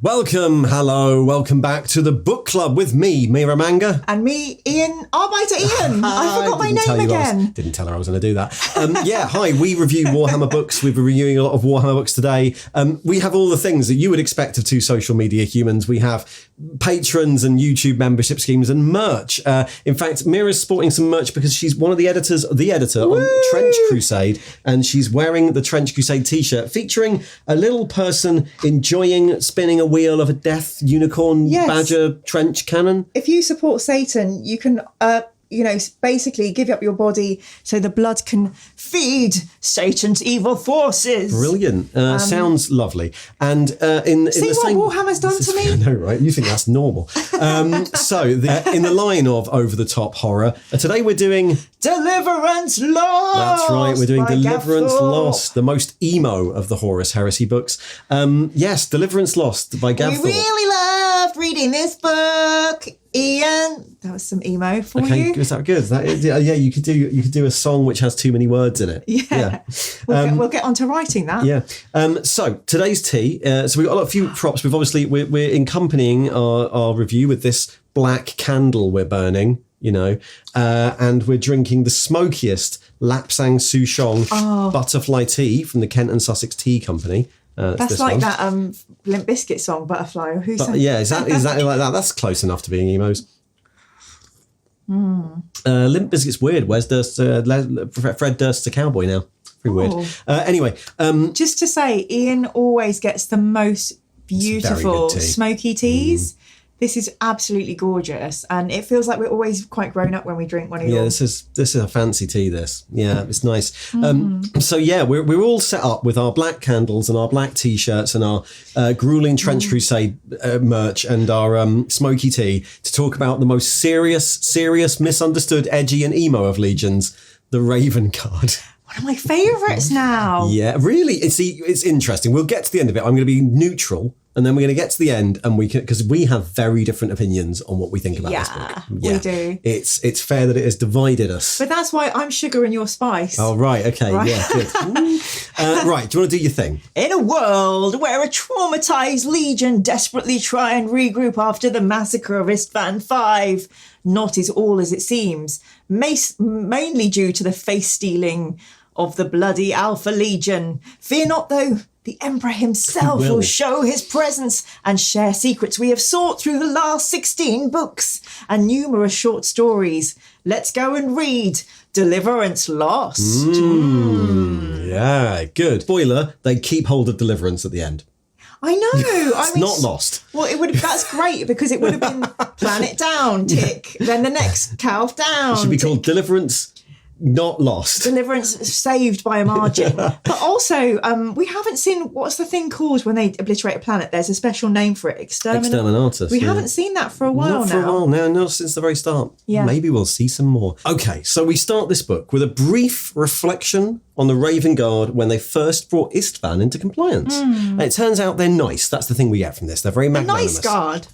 Welcome back to the book club with me, Mira Manga. And me, Ian, Arbiter Ian. I forgot my name again. Didn't tell her I was going to do that. Hi, we review Warhammer books. We've been reviewing a lot of Warhammer books today. We have all the things that you would expect of two social media humans. We have patrons and YouTube membership schemes and merch. In fact, Mira's sporting some merch because she's one of the editor on Trench Crusade, and she's wearing the Trench Crusade t-shirt featuring a little person enjoying spinning a wheel of a death unicorn badger trench cannon. If you support Satan, you can basically give up your body so the blood can feed Satan's evil forces. Brilliant. Sounds lovely. And in the same... what Warhammer's done to me? I know, right? You think that's normal. In the line of over-the-top horror, today we're doing... Deliverance Lost! That's right, we're doing Deliverance Lost, the most emo of the Horus Heresy books. Yes, Deliverance Lost by Gav Thorpe. We really loved reading this book, Ian. That was some emo for you. Okay, is that good? You could do a song which has too many words in it. Yeah. We'll get on to writing that. Yeah. So today's tea. So we've got a few props. We're accompanying our review with this black candle we're burning, and we're drinking the smokiest Lapsang Souchong butterfly tea from the Kent and Sussex Tea Company. That's like one. That Limp Bizkit song, Butterfly. Exactly like that. That's close enough to being emos. Limp Bizkit's weird. Where's Durst? Fred Durst's a cowboy now. Pretty weird. Anyway. Just to say, Ian always gets the most beautiful smoky teas. This is absolutely gorgeous, and it feels like we're always quite grown up when we drink one of yours. Yeah, this is a fancy tea. It's nice. We're all set up with our black candles and our black t-shirts and our grueling Trench Crusade merch and our smoky tea to talk about the most serious, misunderstood, edgy, and emo of legions, the Raven Guard. One of my favourites now. Yeah, really. It's interesting. We'll get to the end of it. I'm going to be neutral. And then we're going to get to the end, and because we have very different opinions on what we think about this book. Yeah, we do. It's fair that it has divided us. But that's why I'm sugar and you're spice. Oh, right. Okay. Right. Yeah, good. Right. Do you want to do your thing? In a world where a traumatized legion desperately try and regroup after the massacre of Isstvan V, not is all as it seems, mainly due to the face-stealing of the bloody Alpha Legion. Fear not, though. The Emperor himself will show his presence and share secrets we have sought through the last 16 books and numerous short stories. Let's go and read Deliverance Lost. Yeah, good. Spoiler, they keep hold of Deliverance at the end. I know. It's not lost. Well, that's great because it would have been Planet Down, tick. Then the next Calf Down. It should be called Deliverance Not Lost. Deliverance saved by a margin. But also, we haven't seen, what's the thing called when they obliterate a planet? There's a special name for it. Exterminatus. We haven't seen that for a while now. Not since the very start. Yeah. Maybe we'll see some more. Okay, so we start this book with a brief reflection on the Raven Guard when they first brought Isstvan into compliance. And it turns out they're nice. That's the thing we get from this. They're very magnanimous. A nice guard.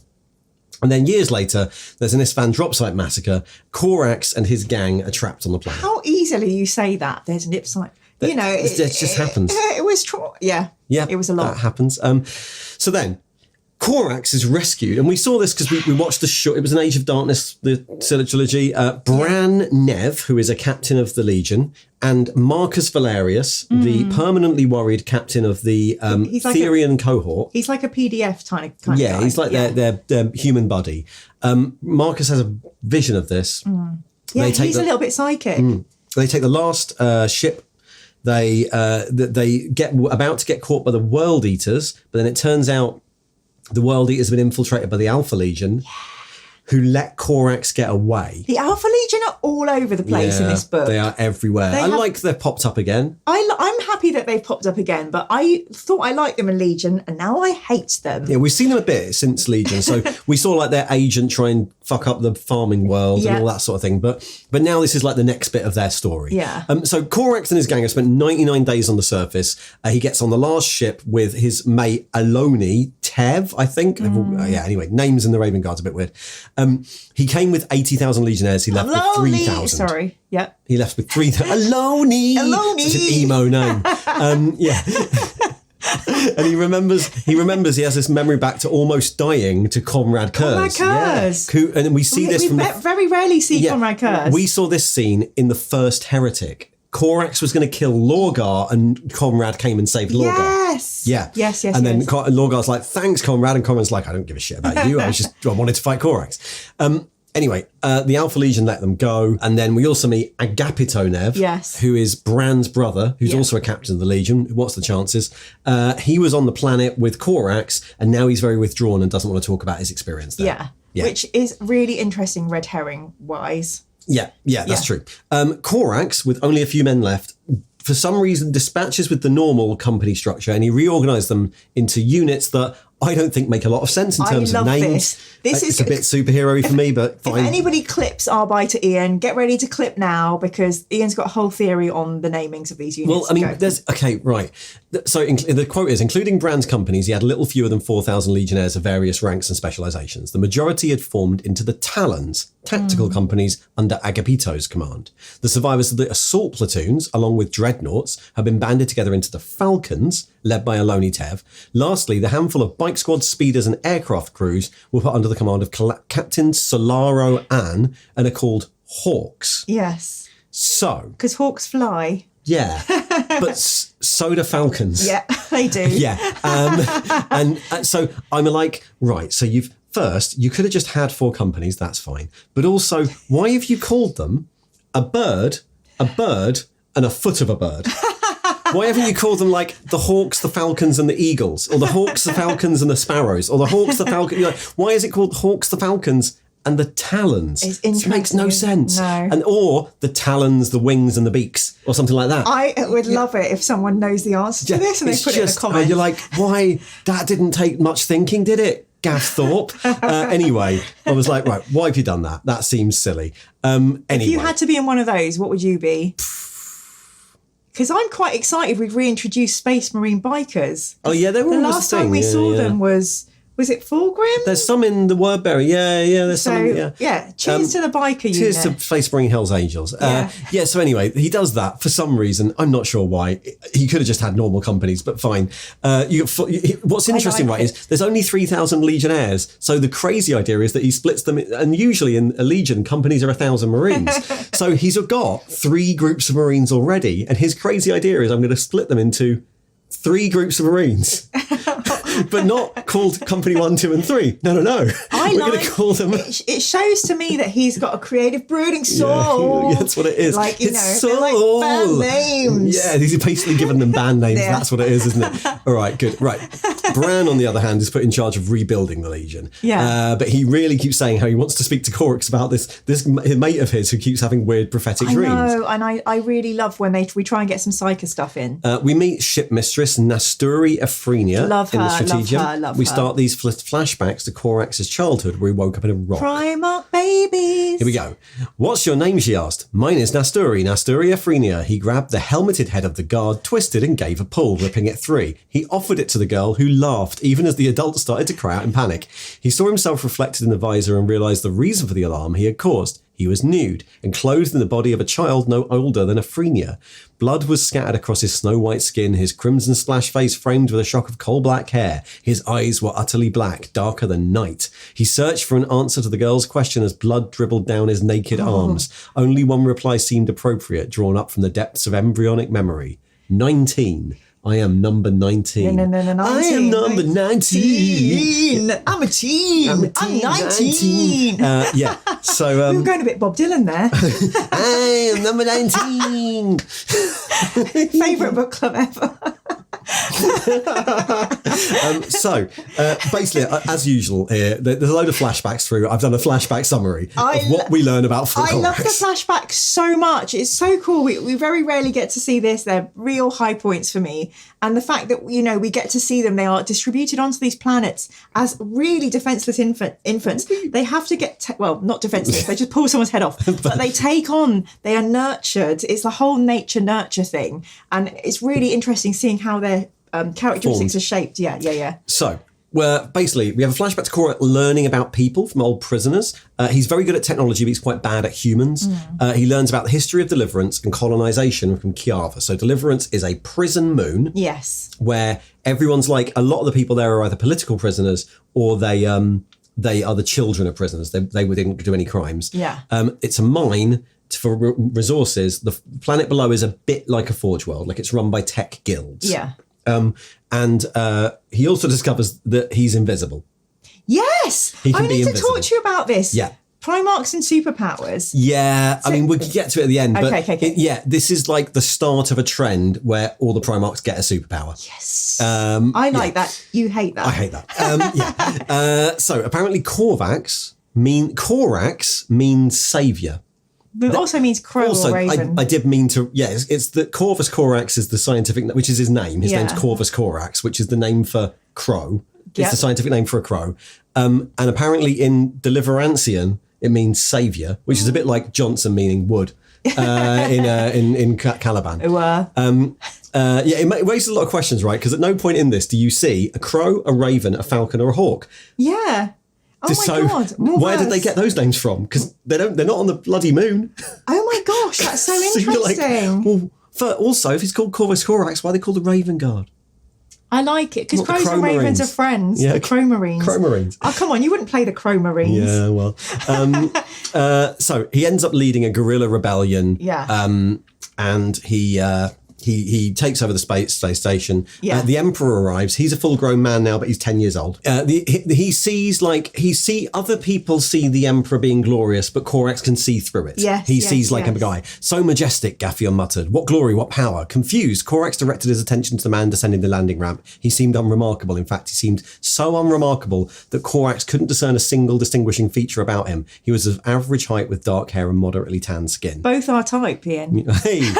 And then years later, there's an Isstvan drop site massacre. Corax and his gang are trapped on the planet. How easily you say that. There's an site. It just happens. It was yeah, it was a lot. That happens. So then, Corax is rescued, and we saw this because we watched the show. It was an Age of Darkness, the trilogy. Bran Nev, who is a captain of the Legion, and Marcus Valerius, the permanently worried captain of the Therian cohort. He's like a PDF kind of guy. Yeah, he's like their human buddy. Marcus has a vision of this. Yeah, he's a little bit psychic. They take the last ship. They get about to get caught by the World Eaters, but then it turns out the World Eaters have been infiltrated by the Alpha Legion, who let Corax get away. The Alpha Legion are all over the place in this book. They are everywhere. They've popped up again. I'm happy that they've popped up again, but I thought I liked them in Legion, and now I hate them. Yeah, we've seen them a bit since Legion. So we saw like their agent try and fuck up the farming world and all that sort of thing. But now this is like the next bit of their story. Yeah. So Corax and his gang have spent 99 days on the surface. He gets on the last ship with his mate Aloni, Tev, I think. Anyway, names in the Raven Guard's a bit weird. He came with 80,000 legionnaires. He left with 3,000. Sorry. Yep. He left with 3,000. Aloni. Such an emo name. Yeah. And he remembers he has this memory back to almost dying to Comrade Kurz. Yeah. And we see this from very rarely see Comrade Kurz. We saw this scene in the first Heretic. Corax was going to kill Lorgar, and Comrade came and saved Lorgar. Yes. Yeah. Yes. And then Lorgar's like, "Thanks, Comrade," and Comrade's like, "I don't give a shit about you. I wanted to fight Corax." Anyway, the Alpha Legion let them go, and then we also meet Agapitonev, who is Bran's brother, who's also a captain of the Legion. What's the chances? He was on the planet with Corax, and now he's very withdrawn and doesn't want to talk about his experience there. Yeah. Which is really interesting, red herring wise. Yeah, that's true. Corax, with only a few men left, for some reason dispatches with the normal company structure, and he reorganized them into units that I don't think make a lot of sense in terms of names. This is a bit superhero-y for me, but fine. If anybody clips our bye to Ian, get ready to clip now, because Ian's got a whole theory on the namings of these units. Well, I mean, right. So the quote is, including Bran's companies, he had little fewer than 4,000 legionnaires of various ranks and specializations. The majority had formed into the Talons, tactical companies under Agapito's command. The survivors of the assault platoons, along with dreadnoughts, have been banded together into the Falcons, led by Aloni Tev. Lastly, the handful of bike squad speeders and aircraft crews were put under the command of Captain Solaro Ann and are called Hawks. Yes. So. Because hawks fly. Yeah. But so do falcons. Yeah, they do. Yeah. And so I'm like, right, so you could have just had 4 companies, that's fine. But also, why have you called them a bird, and a foot of a bird? Why haven't you called them like the Hawks, the Falcons, and the Eagles? Or the Hawks, the Falcons, and the Sparrows? Or the Hawks, the Falcons... Like, why is it called Hawks, the Falcons, and the Talons? It makes no sense. No. Or the talons, the wings, and the beaks, or something like that. I would love it if someone knows the answer to this and they put it in the comments. You're like, why? That didn't take much thinking, did it? Gaff Thorpe. Anyway, I was like, right, why have you done that? That seems silly. Anyway. If you had to be in one of those, what would you be? Because I'm quite excited we've reintroduced Space Marine bikers. Oh, yeah, they were the last time we saw them was it Fulgrim? There's some in the Wordberry. Yeah, there's some. Yeah, cheers to the biker unit. Cheers to Space Marine Hell's Angels. So anyway, he does that for some reason. I'm not sure why. He could have just had normal companies, but fine. What's interesting, is there's only 3,000 Legionnaires. So the crazy idea is that he splits them, and usually in a Legion, companies are 1,000 Marines. So he's got 3 groups of Marines already, and his crazy idea is I'm going to split them into 3 groups of Marines. But not called Company 1, 2, and 3. No. We're going to call them... It shows to me that he's got a creative brooding soul. Yeah, that's what it is. Like, it's they're like band names. Yeah, he's basically given them band names. Yeah. That's what it is, isn't it? All right, good. Right. Bran, on the other hand, is put in charge of rebuilding the Legion. Yeah. But he really keeps saying how he wants to speak to Corax about this mate of his who keeps having weird prophetic dreams. I know, and I really love when we try and get some Psyker stuff in. We meet ship mistress Nasturi Efrenia. Love her. We start these flashbacks to Corax's childhood where he woke up in a rock. Primarch babies. Here we go. What's your name, she asked. Mine is Nasturi Efrenia. He grabbed the helmeted head of the guard, twisted and gave a pull, ripping it free. He offered it to the girl, who laughed, even as the adults started to cry out in panic. He saw himself reflected in the visor and realised the reason for the alarm he had caused. He was nude and clothed in the body of a child no older than Efrenia. Blood was scattered across his snow-white skin, his crimson splash face framed with a shock of coal-black hair. His eyes were utterly black, darker than night. He searched for an answer to the girl's question as blood dribbled down his naked arms. Only one reply seemed appropriate, drawn up from the depths of embryonic memory. 19. I am number 19. No, I am number 19. I'm a teen. I'm 19. Yeah. So we were going a bit Bob Dylan there. I am number 19. Favourite book club ever. Basically, as usual here, there's a load of flashbacks through. I've done a flashback summary of what we learn about Corax. I love the flashbacks so much. It's so cool. We very rarely get to see this. They're real high points for me. And the fact that, we get to see them, they are distributed onto these planets as really defenseless infants. They have to get, not defenseless, they just pull someone's head off. But they are nurtured. It's the whole nature-nurture thing. And it's really interesting seeing how their characteristics are shaped. Yeah. So, where basically we have a flashback to Corax learning about people from old prisoners. He's very good at technology, but he's quite bad at humans. He learns about the history of Deliverance and colonization from Kiava. So Deliverance is a prison moon. Yes. Where everyone's like, a lot of the people there are either political prisoners or they are the children of prisoners. They didn't do any crimes. Yeah. It's a mine for resources. The planet below is a bit like a Forge world, like it's run by tech guilds. Yeah. And he also discovers that he's invisible. Yes! He can I be need to invisible. talk to you about this. Yeah. Primarchs and superpowers. Yeah, I mean, we can get to it at the end, but Okay. this is like the start of a trend where all the Primarchs get a superpower. Yes. I like that. You hate that. I hate that. So apparently Corax means saviour. But it also means crow or raven. I did mean to, it's the Corvus Corax is the scientific, which is his name. His name's Corvus Corax, which is the name for crow. It's the scientific name for a crow. And apparently in Deliverancean, it means saviour, which is a bit like Johnson meaning wood in Caliban. It raises a lot of questions, right? Because at no point in this do you see a crow, a raven, a falcon, or a hawk. Yeah. Oh my God. Where did they get those names from? Because they're not on the bloody moon. Oh my gosh, that's so interesting. Also, if it's called Corvus Corax, why are they called the Raven Guard? I like it because Not the crows and Crow ravens Marines. are friends. Yeah, The Crow Marines. Crow Marines. Oh, come on, you wouldn't play the Crow Marines. Yeah, well. So he ends up leading a guerrilla rebellion. Yeah. And he takes over the space station. Yeah. The Emperor arrives. He's a full-grown man now, but he's 10 years old. He sees other people see the Emperor being glorious, but Corax can see through it. He sees a guy. So majestic, Gaffion muttered. What glory, what power. Confused, Corax directed his attention to the man descending the landing ramp. He seemed unremarkable. In fact, he seemed so unremarkable that Corax couldn't discern a single distinguishing feature about him. He was of average height with dark hair and moderately tanned skin. Both our type, Ian. Hey.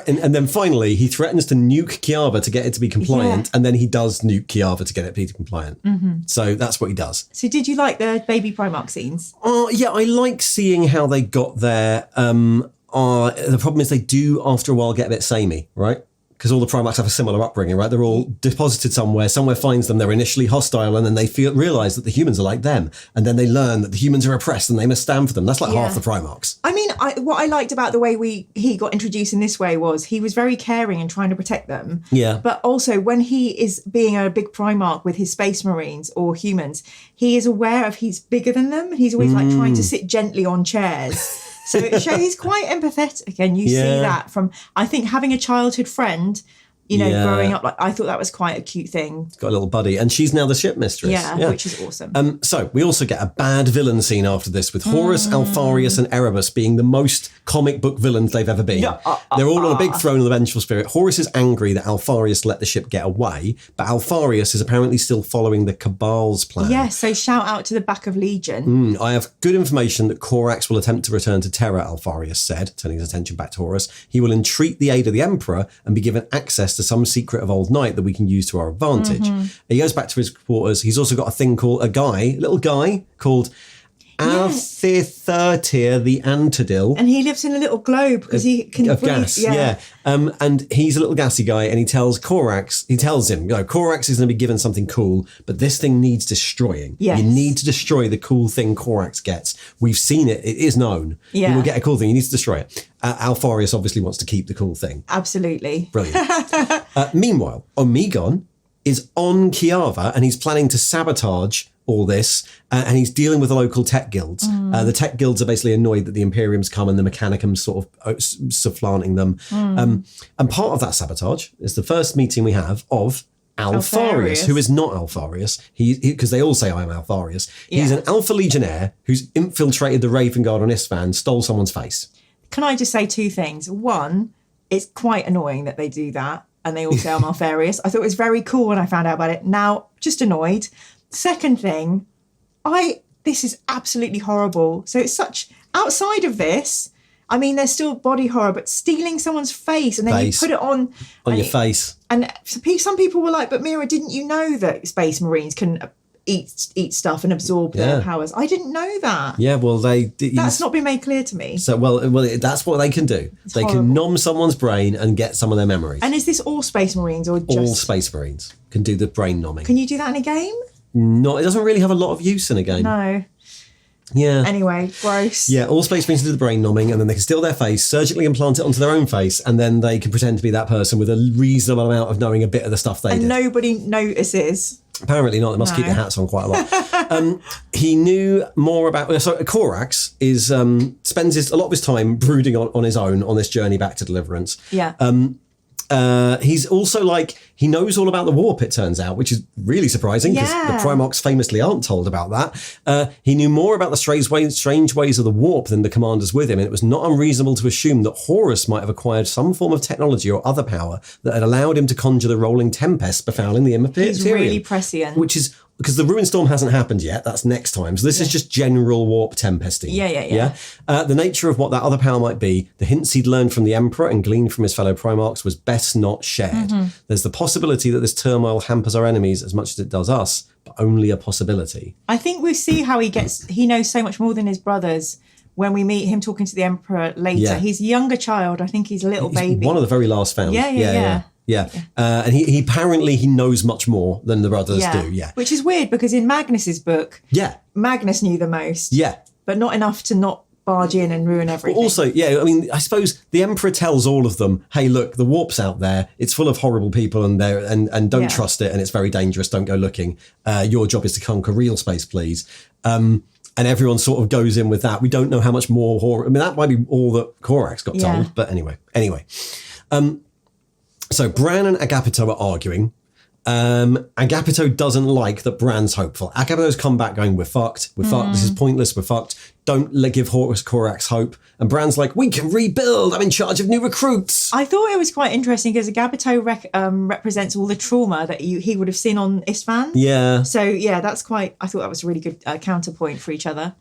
And then finally, he threatens to nuke Kiava to get it to be compliant, and then he does nuke Kiava to get it to be compliant. Mm-hmm. So that's what he does. So did you like the baby Primarch scenes? Oh, yeah, I like seeing how they got there. The problem is they do, after a while, get a bit samey, right? Because all the Primarchs have a similar upbringing, right? They're all deposited somewhere finds them, they're initially hostile, and then they realise that the humans are like them. And then they learn that the humans are oppressed and they must stand for them. That's like half the Primarchs. I mean, what I liked about the way he got introduced in this way was he was very caring and trying to protect them. Yeah. But also when he is being a big Primarch with his Space Marines or humans, he is aware of he's bigger than them. And he's always like trying to sit gently on chairs. So it shows he's quite empathetic, and you see that from, I think, having a childhood friend, growing up. Like, I thought that was quite a cute thing. Got a little buddy, and she's now the ship mistress. Yeah, which is awesome. So we also get a bad villain scene after this, with Horus, Alfarius, and Erebus being the most comic book villains they've ever been. They're all on a big throne of the vengeful spirit. Horus is angry that Alfarius let the ship get away, but Alfarius is apparently still following the Cabal's plan. Yes, so shout out to the back of Legion. I have good information that Corax will attempt to return to Terra, Alfarius said, turning his attention back to Horus. He will entreat the aid of the Emperor and be given access to some secret of Old Night that we can use to our advantage. He goes back to his quarters. He's also got a thing called a little guy called Arthithirtir the Antodil. And he lives in a little globe because he can of breathe. gas, and he's a little gassy guy, and he tells him, Corax is going to be given something cool, but this thing needs destroying. Yes. You need to destroy the cool thing Corax gets. We've seen it. It is known. Yeah. He will get a cool thing. He needs to destroy it. Alfarius obviously wants to keep the cool thing. Absolutely. Brilliant. Meanwhile, Omegon is on Kiava, and he's planning to sabotage all this, and he's dealing with the local tech guilds. The tech guilds are basically annoyed that the Imperium's come and the Mechanicum's sort of supplanting them. And part of that sabotage is the first meeting we have of Alfarius, who is not Alfarius. Because they all say I am Alfarius. He's an Alpha Legionnaire who's infiltrated the Raven Guard on Isstvan, stole someone's face. Can I just say two things? One, it's quite annoying that they do that, and they all say I'm Alfarius. I thought it was very cool when I found out about it. Now, just annoyed. Second thing, this is absolutely horrible. So it's such, outside of this, I mean, there's still body horror, but stealing someone's face and then you put it on your face. And some people were like, but Mira, didn't you know that Space Marines can eat stuff and absorb their powers. I didn't know that. Yeah, well, that's not been made clear to me. So, well, that's what they can do. It's they horrible. can nom someone's brain and get some of their memories. And is this all Space Marines or just... All Space Marines can do the brain nomming. Can you do that in a game? No, it doesn't really have a lot of use in a game. No. Yeah. Anyway, gross. Yeah, all Space Marines can do the brain nomming, and then they can steal their face, surgically implant it onto their own face, and then they can pretend to be that person with a reasonable amount of knowing a bit of the stuff they did. And nobody notices. Apparently not. They must keep their hats on quite a lot. He knew more about... So Corax spends a lot of his time brooding on his own on this journey back to Deliverance. Yeah. He's also he knows all about the warp, it turns out, which is really surprising because the Primarchs famously aren't told about that. He knew more about the strange ways of the warp than the commanders with him, and it was not unreasonable to assume that Horus might have acquired some form of technology or other power that had allowed him to conjure the rolling tempest befouling the Imperium. He's really prescient. Which is... Because the Ruin Storm hasn't happened yet. That's next time. So this is just general warp tempesting. Yeah. The nature of what that other power might be, the hints he'd learned from the Emperor and gleaned from his fellow Primarchs was best not shared. There's the possibility that this turmoil hampers our enemies as much as it does us, but only a possibility. I think we see how he knows so much more than his brothers when we meet him talking to the Emperor later. Yeah. He's a younger child. I think he's a little baby. One of the very last found. Yeah. And he apparently knows much more than the brothers do. Yeah. Which is weird because in Magnus's book, Magnus knew the most. Yeah. But not enough to not barge in and ruin everything. Well, also, I mean, I suppose the Emperor tells all of them, hey, look, the warp's out there. It's full of horrible people and don't trust it. And it's very dangerous. Don't go looking. Your job is to conquer real space, please. And everyone sort of goes in with that. We don't know how much more I mean, that might be all that Corax got told. But anyway. So Bran and Agapito are arguing. Agapito doesn't like that Bran's hopeful. Agapito's come back going, we're fucked. This is pointless. We're fucked. Don't give Horus Corax hope. And Bran's like, we can rebuild. I'm in charge of new recruits. I thought it was quite interesting because Agapito represents all the trauma that he would have seen on Isstvan. Yeah. So, that's quite... I thought that was a really good counterpoint for each other.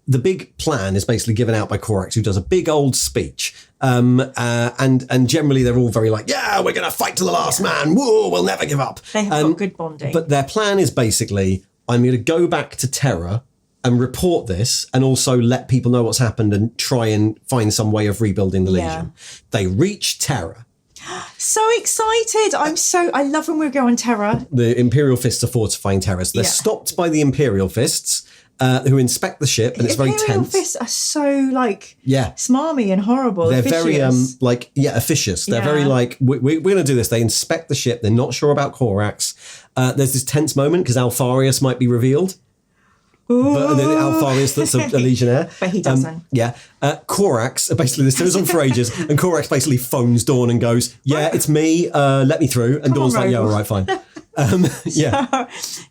The big plan is basically given out by Corax, who does a big old speech. And generally they're all very we're going to fight to the last man. Whoa, we'll never give up. They have got good bonding. But their plan is basically, I'm going to go back to Terra and report this and also let people know what's happened and try and find some way of rebuilding the Legion. They reach Terra. So excited. I love when we go on Terra. The Imperial Fists are fortifying Terra. So they're stopped by the Imperial Fists. Who inspect the ship, and it's very tense. Imperial Fists are so smarmy and horrible. They're officious. very officious. They're very we're going to do this. They inspect the ship. They're not sure about Corax. There's this tense moment because Alfarius might be revealed. But Alfarius, that's a legionnaire. But he doesn't. Corax, basically, this goes on for ages, and Corax basically phones Dawn and goes, it's me, let me through. And Dawn's like, all right, fine.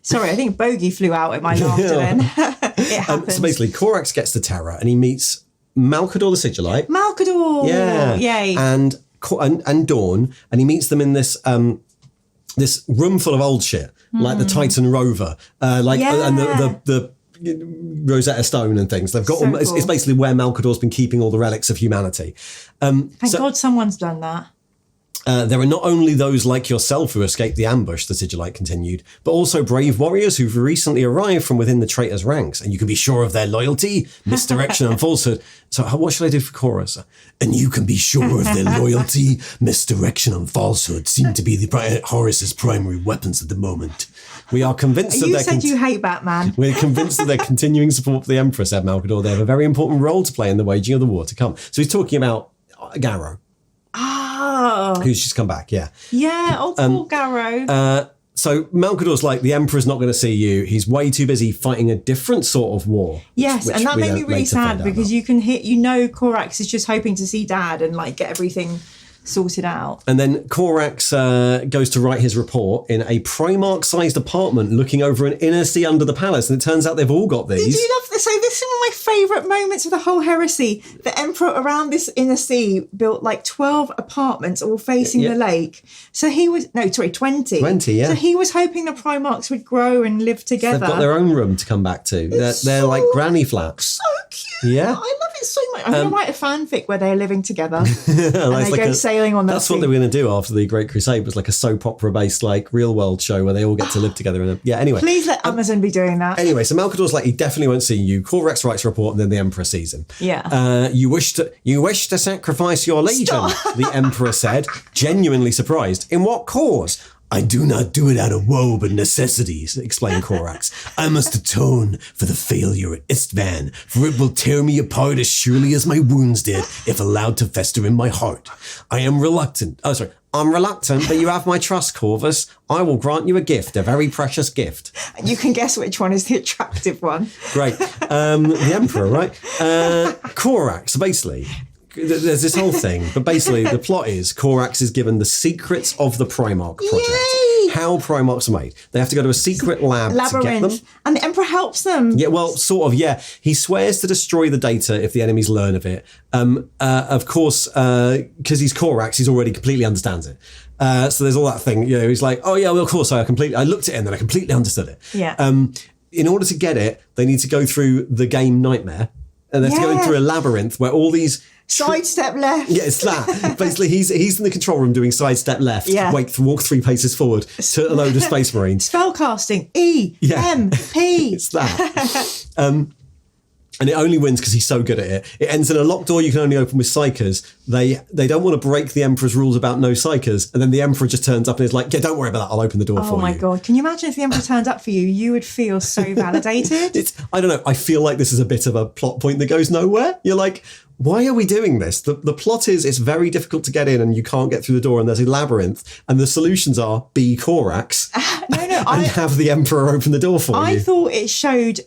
Sorry, I think Bogey flew out at my laughter then. It happens. So basically, Corax gets to Terra and he meets Malcador the Sigillite. Malcador! Yeah. Yay. And Dawn, and he meets them in this this room full of old shit, like the Titan rover, and the Rosetta Stone and things. They've got So it's cool. basically where Malcador's been keeping all the relics of humanity. Thank God someone's done that. There are not only those like yourself who escaped the ambush, the Sigillite continued, but also brave warriors who've recently arrived from within the traitors' ranks, and you can be sure of their loyalty, misdirection, and falsehood. So what should I do for Chorus? And you can be sure of their loyalty, misdirection, and falsehood seem to be Horus's primary weapons at the moment. We are convinced You said you hate Batman. We're convinced that their continuing support for the Emperor, said Malcador. They have a very important role to play in the waging of the war to come. So he's talking about Garrow. Oh. Who's just come back, yeah. Yeah, poor Garrow. So Malcador's like, the Emperor's not going to see you. He's way too busy fighting a different sort of war. Yes, which and that we made me really later find sad out because about. Corax is just hoping to see Dad and get everything sorted out. And then Corax goes to write his report in a Primarch-sized apartment looking over an inner sea under the palace. And it turns out they've all got these. Did you love this? So this is one of my favourite moments of the whole heresy. The Emperor around this inner sea built 12 apartments all facing the lake. So 20. 20, yeah. So he was hoping the Primarchs would grow and live together. They've got their own room to come back to. They're like granny flats. So cute. Yeah. I love it so much. gonna write a fanfic where they're living together and they like go sailing on that. That's what they were going to do after the Great Crusade, was like a soap opera based like real world show where they all get to live together. Anyway. Please let Amazon be doing that. Anyway, so Malcador's like, he definitely won't see you. Corax writes a report, and then the Emperor sees him. Yeah. You wish to sacrifice your legion, the Emperor said, genuinely surprised. In what cause? I do not do it out of woe but necessities, explained Corax. I must atone for the failure at Isstvan, for it will tear me apart as surely as my wounds did, if allowed to fester in my heart. I'm reluctant, but you have my trust, Corvus. I will grant you a gift, a very precious gift. You can guess which one is the attractive one. Great. The Emperor, right? Corax, basically. There's this whole thing, but basically the plot is Corax is given the secrets of the Primarch project. Yay! How Primarchs are made. They have to go to a secret labyrinth to get them. And the Emperor helps them. Yeah, well, sort of, yeah. He swears to destroy the data if the enemies learn of it. Of course, because he's Corax, he's already completely understands it. So there's all that thing, he's like, oh yeah, well, of course, I looked at it and then I completely understood it. Yeah. In order to get it, they need to go through the game Knightmare. And they have to go through a labyrinth where all these... Sidestep left. Yeah, it's that. Basically, he's in the control room doing sidestep left, walk 3 paces forward to a load of Space Marines. Spellcasting, E-M-P. It's that. And it only wins because he's so good at it. It ends in a locked door you can only open with psychers. They don't want to break the Emperor's rules about no psychers. And then the Emperor just turns up and is like, yeah, don't worry about that. I'll open the door for you. Oh my God. Can you imagine if the Emperor turned up for you? You would feel so validated. I don't know. I feel like this is a bit of a plot point that goes nowhere. You're like, why are we doing this? The plot is it's very difficult to get in and you can't get through the door and there's a labyrinth. And the solutions are be Corax and have the Emperor open the door for you. I thought it showed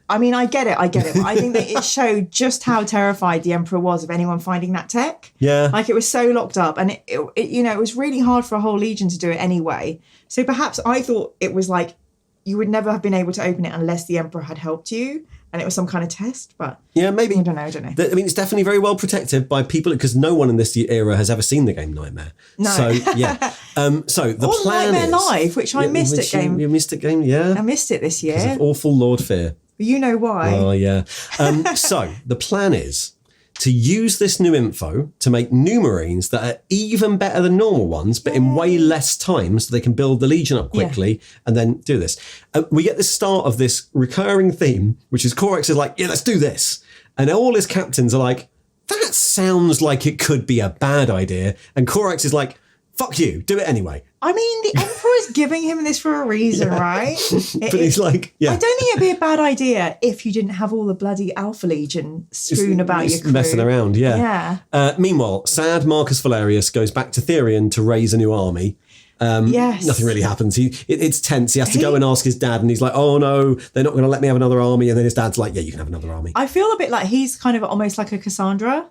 I get it, but I think that it showed just how terrified the Emperor was of anyone finding that tech. Yeah. Like it was so locked up and it was really hard for a whole legion to do it anyway. So perhaps I thought it was like you would never have been able to open it unless the Emperor had helped you and it was some kind of test, but yeah, maybe. I don't know. I mean, it's definitely very well protected by people because no one in this era has ever seen the game Knightmare. No. So, yeah. So the or plan Nightmare is... Live, which I missed at game. You missed it game, yeah. I missed it this year. Because of awful Lord Fear. You know why. Oh, yeah. So the plan is to use this new info to make new Marines that are even better than normal ones, but in way less time so they can build the Legion up quickly and then do this. We get the start of this recurring theme, which is Corax is like, yeah, let's do this. And all his captains are like, that sounds like it could be a bad idea. And Corax is like, fuck you, do it anyway. I mean, the Emperor is giving him this for a reason, right? But he's like, yeah. I don't think it'd be a bad idea if you didn't have all the bloody Alpha Legion strewn about your crew. Messing around, yeah. Meanwhile, sad Marcus Valerius goes back to Therion to raise a new army. Yes. Nothing really happens. It's tense. He has to go and ask his dad and he's like, oh no, they're not going to let me have another army. And then his dad's like, yeah, you can have another army. I feel a bit like he's kind of almost like a Cassandra.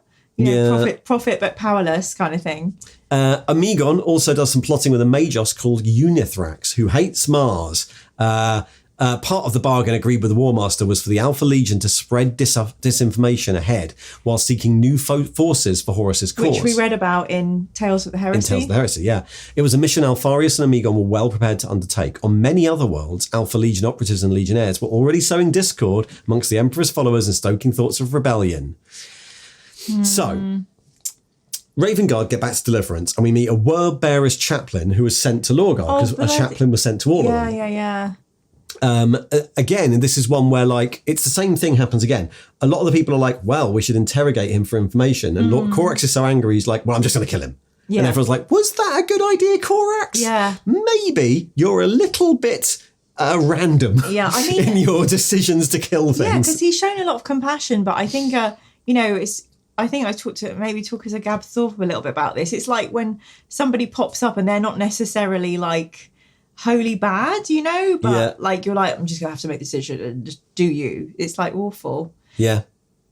Prophet but powerless kind of thing. Amigon also does some plotting with a Magos called Unithrax, who hates Mars. Part of the bargain agreed with the War Master was for the Alpha Legion to spread disinformation ahead while seeking new forces for Horus's cause. Which we read about in Tales of the Heresy. In Tales of the Heresy, yeah. It was a mission Alfarius and Amigon were well prepared to undertake. On many other worlds, Alpha Legion operatives and legionnaires were already sowing discord amongst the Emperor's followers and stoking thoughts of rebellion. So, Raven Guard get back to Deliverance and we meet a word bearer's chaplain who was sent to Lorgar because a chaplain was sent to all of them. Yeah. Again, and this is one where like it's the same thing happens again. A lot of the people are like, well, we should interrogate him for information. And Lord Corax is so angry, he's like, well, I'm just going to kill him. Yeah. And everyone's like, was that a good idea, Corax? Yeah. Maybe you're a little bit random in your decisions to kill things. Yeah, because he's shown a lot of compassion, but I think, I think I talk as a Gab Thorpe a little bit about this. It's like when somebody pops up and they're not necessarily like wholly bad, but like you're like, I'm just gonna have to make the decision and just do you. It's like awful. Yeah.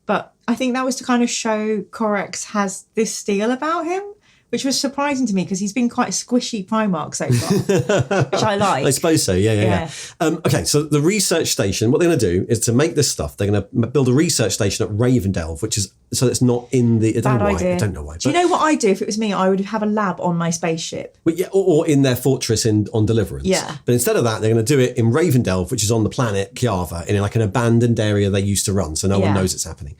But I think that was to kind of show Corax has this steel about him, which was surprising to me because he's been quite a squishy Primarch so far, which I like. I suppose so, yeah. Okay, so the research station, what they're going to do is to make this stuff, they're going to build a research station at Ravendelve, which is so it's not in the. I don't know why. idea. I don't know why. Do you know what I'd do if it was me? I would have a lab on my spaceship. But yeah, or in their fortress on Deliverance. Yeah. But instead of that, they're going to do it in Ravendelve, which is on the planet Kiava, in like an abandoned area they used to run, so no one knows it's happening.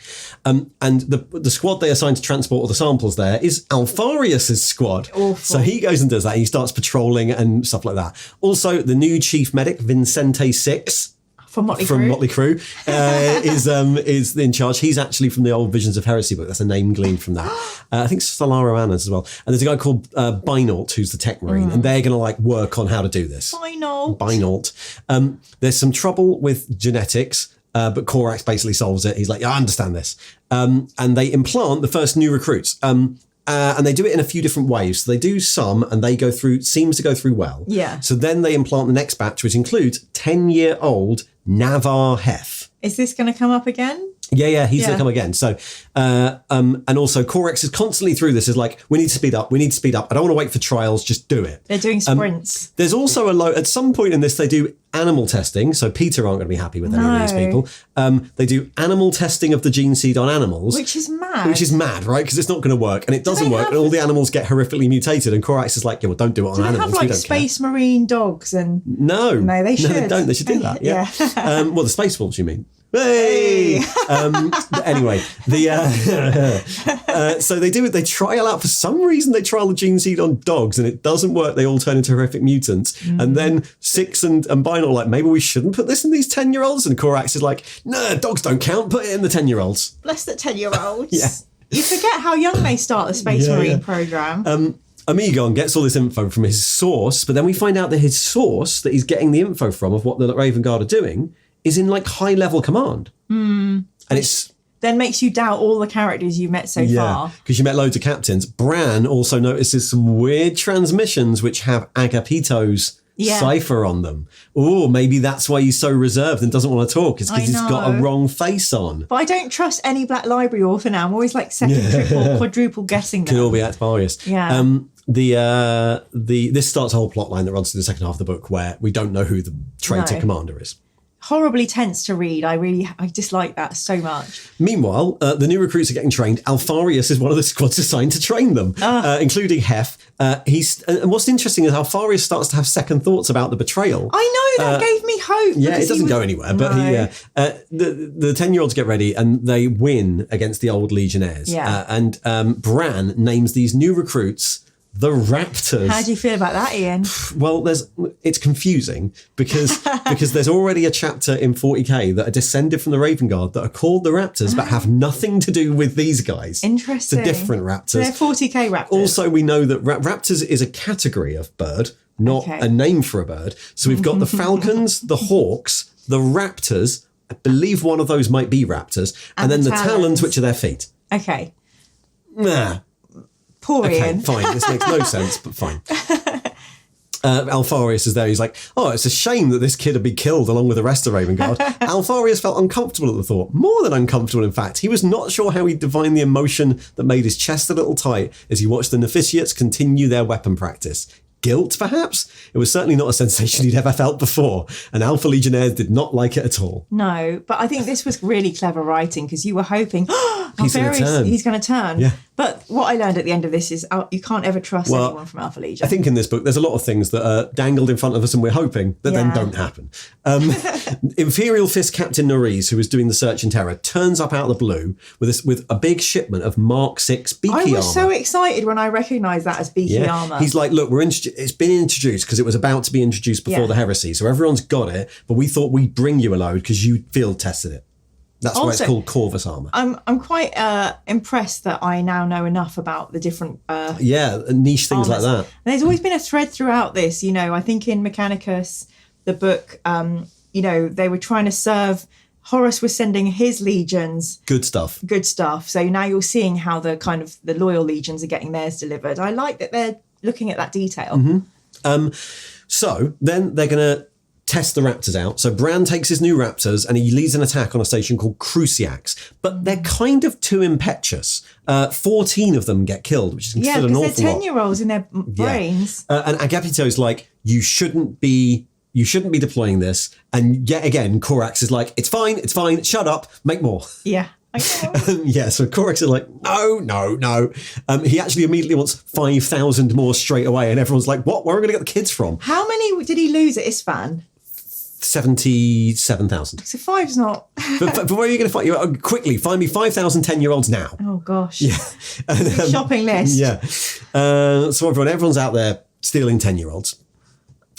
And the squad they assigned to transport all the samples there is Alfarius's squad. Awful. So he goes and does that. He starts patrolling and stuff like that. Also, the new chief medic, Vincente 6, From Motley Crue, is in charge. He's actually from the old Visions of Heresy book. That's a name gleaned from that. I think Solaro Annas as well. And there's a guy called Binault, who's the tech marine, and they're going to like work on how to do this. Binault. There's some trouble with genetics, but Corax basically solves it. He's like, yeah, I understand this. And they implant the first new recruits. And they do it in a few different ways. So they do some, and they seems to go through well. Yeah. So then they implant the next batch, which includes 10-year-old Navar Hef. Is this going to come up again? Yeah, he's going to come again. So, and also Corax is constantly through this is like, we need to speed up. I don't want to wait for trials. Just do it. They're doing sprints. There's also at some point in this, they do animal testing. So Peter aren't going to be happy with any of these people. They do animal testing of the gene seed on animals. Which is mad. Right? Because it's not going to work. And it doesn't work. And all the animals get horrifically mutated. And Corax is like, yeah, well, don't do it on animals. They have like space marine dogs and... No, they should. No, they don't. They should do that. Yeah. Well, the space wolves, you mean? Hey! Anyway, so they do it. They trial out, for some reason, they trial the gene seed on dogs and it doesn't work. They all turn into horrific mutants. And then Six and Bino are like, maybe we shouldn't put this in these 10-year-olds. And Corax is like, no, dogs don't count. Put it in the 10-year-olds. Bless the 10-year-olds. Yeah. You forget how young they start the Space Marine program. Amigon gets all this info from his source, but then we find out that his source that he's getting the info from of what the Raven Guard are doing is in like high level command. And it's then makes you doubt all the characters you've met so far. Because you met loads of captains. Bran also notices some weird transmissions which have Agapito's cipher on them. Oh, maybe that's why he's so reserved and doesn't want to talk. It's because he's got a wrong face on. But I don't trust any Black Library author now. I'm always like second, triple, quadruple guessing them. Could all be Akbarius. Yeah. This starts a whole plot line that runs through the second half of the book where we don't know who the traitor commander is. Horribly tense to read. I dislike that so much. Meanwhile, the new recruits are getting trained. Alfarius is one of the squads assigned to train them, including Hef. And what's interesting is Alfarius starts to have second thoughts about the betrayal. I know, that gave me hope. Yeah, it doesn't go anywhere. But the 10-year-olds get ready and they win against the old Legionnaires. Yeah. And Bran names these new recruits the Raptors. How do you feel about that, Ian? Well, it's confusing because there's already a chapter in 40k that are descended from the Raven Guard that are called the Raptors but have nothing to do with these guys. Interesting. It's a different Raptors. So they're 40k Raptors. Also, we know that Raptors is a category of bird, not a name for a bird. So we've got the Falcons, the Hawks, the Raptors. I believe one of those might be Raptors. And then the Talons, which are their feet. Okay. Nah. Poor Okay, Ian. fine. This makes no sense, but fine. Alfarius is there. He's like, oh, it's a shame that this kid would be killed along with the rest of Raven Guard. Alfarius felt uncomfortable at the thought. More than uncomfortable, in fact. He was not sure how he'd divine the emotion that made his chest a little tight as he watched the Novitiates continue their weapon practice. Guilt, perhaps? It was certainly not a sensation he'd ever felt before, and Alpha Legionnaires did not like it at all. No, but I think this was really clever writing because you were hoping, he's going to turn. Yeah. But what I learned at the end of this is you can't ever trust anyone from Alpha Legion. I think in this book, there's a lot of things that are dangled in front of us and we're hoping that then don't happen. Imperial Fist Captain Norrees, who was doing the search in Terra, turns up out of the blue with a big shipment of Mark 6 beaky armor. I was so excited when I recognised that as beaky armor. He's like, look, it's been introduced because it was about to be introduced before the heresy. So everyone's got it, but we thought we'd bring you a load because you field tested it. That's why it's called Corvus armor. I'm quite impressed that I now know enough about the different niche things armors. like that. There's always been a thread throughout this. You know, I think in Mechanicus, the book, they were trying to serve. Horus was sending his legions good stuff. So now you're seeing how the loyal legions are getting theirs delivered. I like that they're looking at that detail. Mm-hmm. So then they're going to test the Raptors out. So Bran takes his new Raptors and he leads an attack on a station called Cruciax. But they're kind of too impetuous. 14 of them get killed, which is considered an awful lot. Yeah, because they're 10-year-olds in their brains. And Agapito's like, you shouldn't be deploying this. And yet again, Corax is like, it's fine, shut up, make more. Yeah. Yeah, so Corax is like, no. He actually immediately wants 5,000 more straight away, and everyone's like, what? Where are we going to get the kids from? How many did he lose at Isstvan? 77,000. So 5's not... but where are you going to find... quickly, find me 5,000 10-year-olds now. Oh, gosh. Yeah. Shopping list. Yeah. So everyone's out there stealing 10-year-olds.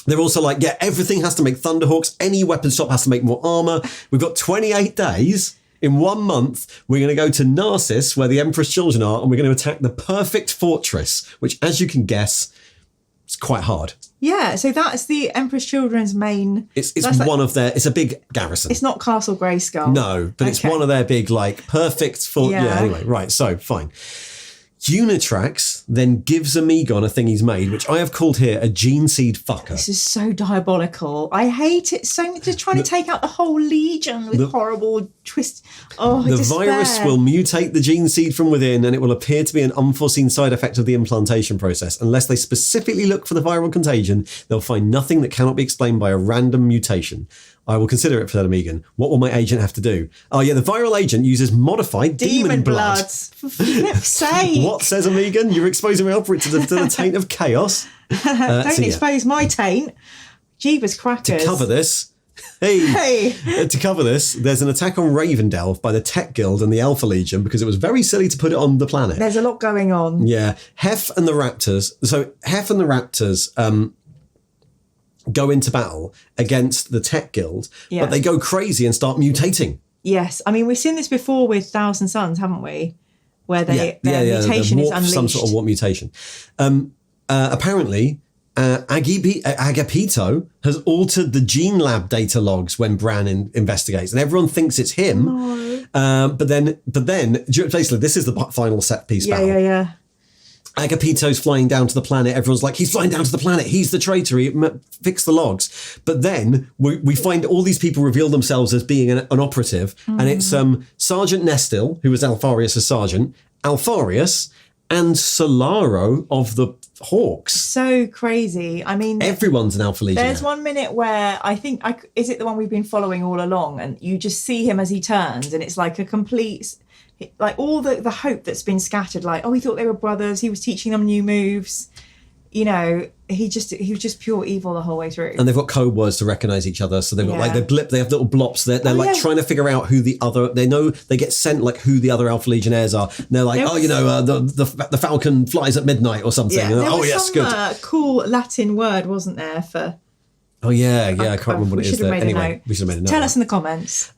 They're also like, yeah, everything has to make Thunderhawks. Any weapon shop has to make more armor. We've got 28 days. In 1 month, we're going to go to Narcissus, where the Emperor's children are, and we're going to attack the perfect fortress, which, as you can guess, is quite hard. Yeah, so that's the Emperor's Children's main... It's one of their... It's a big garrison. It's not Castle Grayskull. No, but it's one of their big, like, perfect... Yeah, anyway, right, so, fine. Unitrax then gives Amigon a thing he's made, which I have called here a gene seed fucker. This is so diabolical. I hate it so much. Just trying to take out the whole legion with horrible twists. Oh, the virus will mutate the gene seed from within, and it will appear to be an unforeseen side effect of the implantation process. Unless they specifically look for the viral contagion, they'll find nothing that cannot be explained by a random mutation. I will consider it, said Amigon. What will my agent have to do? Oh, yeah, the viral agent uses modified demon blood. For flip's sake. What, says Amigon? You're exposing my operator to the taint of chaos? Don't expose my taint. Jeebus crackers. To cover this... To cover this, there's an attack on Ravendell by the Tech Guild and the Alpha Legion because it was very silly to put it on the planet. There's a lot going on. Yeah. Hef and the Raptors... So, Hef and the Raptors... go into battle against the Tech Guild, but they go crazy and start mutating. Yes. I mean, we've seen this before with Thousand Suns, haven't we? Where their mutation is unleashed. Some sort of warp mutation. Apparently, Agapito has altered the Gene Lab data logs when Bran investigates, and everyone thinks it's him. No. But then, basically, this is the final set piece battle. Yeah. Agapito's flying down to the planet. Everyone's like, he's flying down to the planet. He's the traitor. He fixed the logs. But then we find all these people reveal themselves as being an operative. And it's Sergeant Nestil, who was Alfarius' sergeant, Alfarius, and Solaro of the Hawks. So crazy. I mean... Everyone's an Alpha Legion. There's one minute where I think... is it the one we've been following all along? And you just see him as he turns, and it's like a complete... Like all the hope that's been scattered, like, oh, he thought they were brothers, he was teaching them new moves, you know, he was just pure evil the whole way through. And they've got code words to recognize each other, so they've got like they have little blops. They're trying to figure out who the other. They know they get sent like who the other Alpha Legionnaires are. And they're like, the Falcon flies at midnight or something. Yeah, there was some, good. Cool Latin word, wasn't there, for... Oh, yeah, I can't remember what it is there. Anyway, we should have made a note. Tell us in the comments.